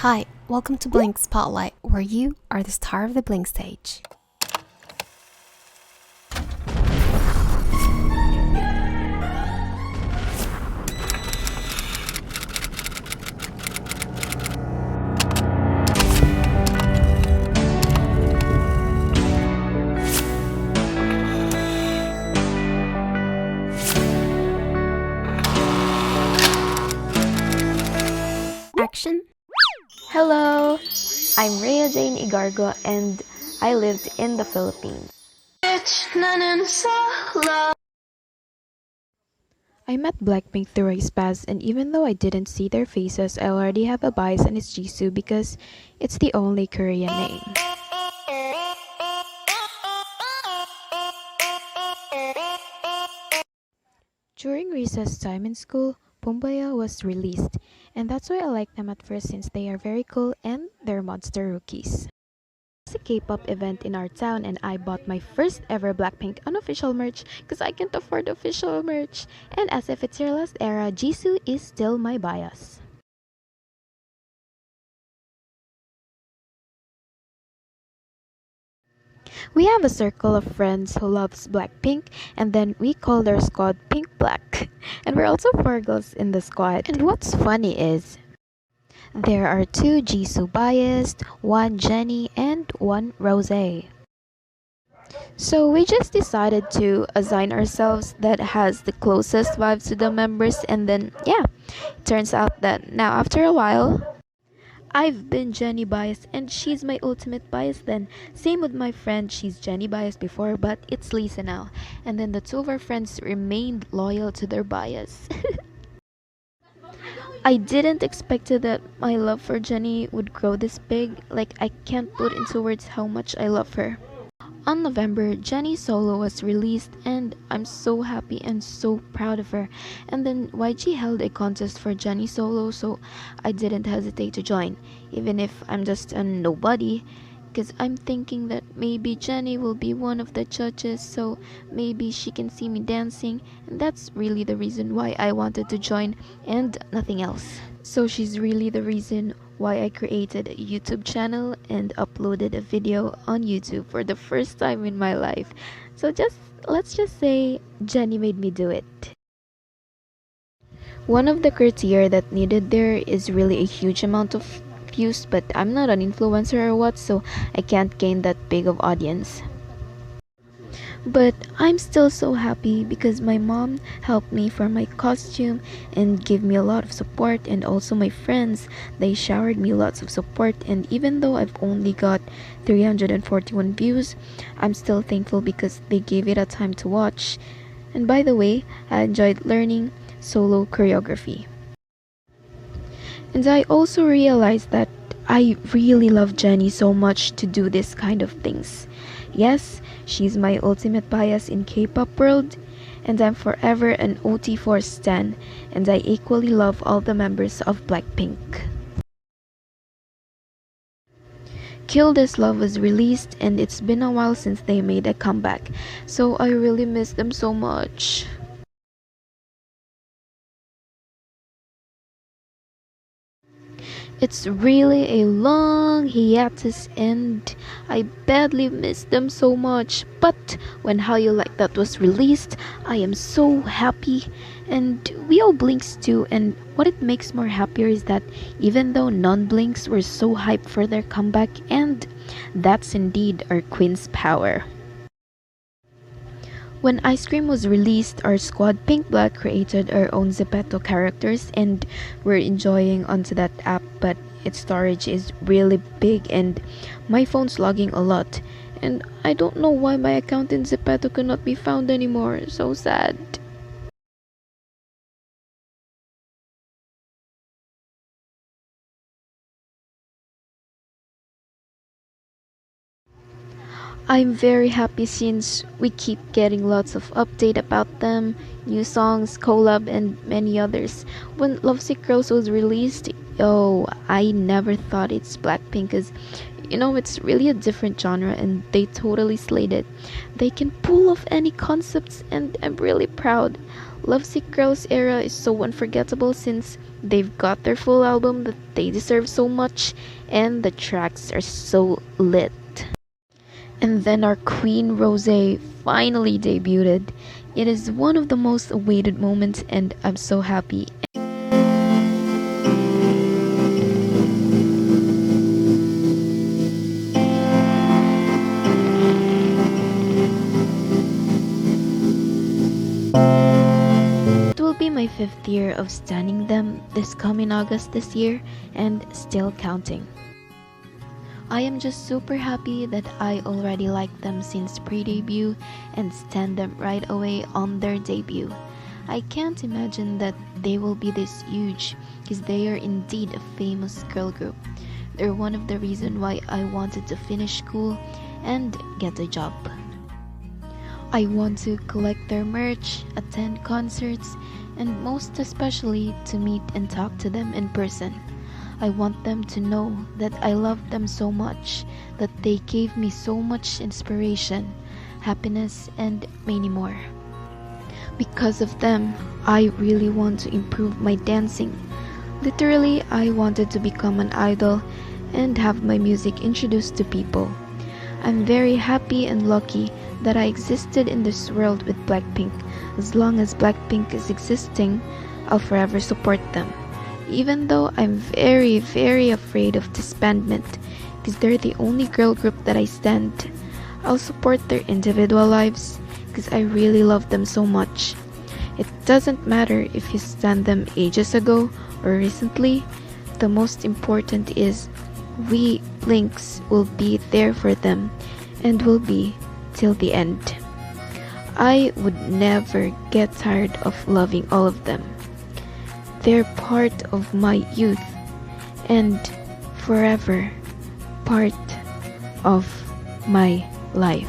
Hi, welcome to Blink Spotlight, where you are the star of the Blink stage. Action! Hello, I'm Rhea Egargo and I lived in the Philippines. I met Blackpink through a spaz, and even though I didn't see their faces, I already have a bias and it's Jisoo because it's the only Korean name. During recess time in school, Pumbaya was released, and that's why I like them at first since they are very cool and they're monster rookies. It's a K-pop event in our town and I bought my first ever Blackpink unofficial merch because I can't afford official merch. And as if it's your last era, Jisoo is still my bias. We have a circle of friends who loves Blackpink, and then we call their squad Pink Black. And we're also four girls in the squad. And what's funny is there are two Jisoo biased, one Jennie, and one Rosé. So we just decided to assign ourselves that has the closest vibes to the members, and then yeah, it turns out that now after a while I've been Jennie bias and she's my ultimate bias then. Same with my friend, she's Jennie bias before but it's Lisa now. And then the two of our friends remained loyal to their bias. I didn't expect that my love for Jennie would grow this big. Like I can't put into words how much I love her. On November, Jennie Solo was released and I'm so happy and so proud of her. And then YG held a contest for Jennie Solo, so I didn't hesitate to join, even if I'm just a nobody, because I'm thinking that maybe Jennie will be one of the judges, so maybe she can see me dancing, and that's really the reason why I wanted to join and nothing else. So she's really the reason why I created a YouTube channel and uploaded a video on YouTube for the first time in my life. So let's just say Jennie made me do it. One of the criteria that needed there is really a huge amount of views, but I'm not an influencer or what, so I can't gain that big of audience. But I'm still so happy because my mom helped me for my costume and gave me a lot of support, and also my friends, they showered me lots of support, and even though I've only got 341 views, I'm still thankful because they gave it a time to watch. And by the way, I enjoyed learning solo choreography. And I also realized that I really love Jennie so much to do this kind of things. Yes, she's my ultimate bias in K-pop world, and I'm forever an OT4 stan, and I equally love all the members of Blackpink. Kill This Love was released and it's been a while since they made a comeback, so I really miss them so much. It's really a long hiatus and I badly miss them so much. But when How You Like That was released, I am so happy, and we all Blinks too. And what it makes more happier is that even though non-Blinks were so hyped for their comeback, and that's indeed our Queen's power. When Ice Cream was released, our squad Pink Black created our own Zepeto characters and we're enjoying onto that app, but its storage is really big and my phone's logging a lot. And I don't know why my account in Zepeto cannot be found anymore. So sad. I'm very happy since we keep getting lots of update about them, new songs, collab, and many others. When Lovesick Girls was released, oh, I never thought it's Blackpink because You know, it's really a different genre and they totally slayed it. They can pull off any concepts and I'm really proud. Lovesick Girls era is so unforgettable since they've got their full album that they deserve so much and the tracks are so lit. And then our Queen Rosé finally debuted. It is one of the most awaited moments and I'm so happy. It will be my 5th year of standing them this coming August this year and still counting. I am just super happy that I already liked them since pre-debut and stand them right away on their debut. I can't imagine that they will be this huge because they are indeed a famous girl group. They're one of the reasons why I wanted to finish school and get a job. I want to collect their merch, attend concerts, and most especially to meet and talk to them in person. I want them to know that I love them so much, that they gave me so much inspiration, happiness, and many more. Because of them, I really want to improve my dancing. Literally, I wanted to become an idol and have my music introduced to people. I'm very happy and lucky that I existed in this world with Blackpink. As long as Blackpink is existing, I'll forever support them. Even though I'm very, very afraid of disbandment, because they're the only girl group that I stand. I'll support their individual lives, because I really love them so much. It doesn't matter if you stand them ages ago or recently, the most important is we Blinks will be there for them and will be till the end. I would never get tired of loving all of them. They're part of my youth and forever part of my life.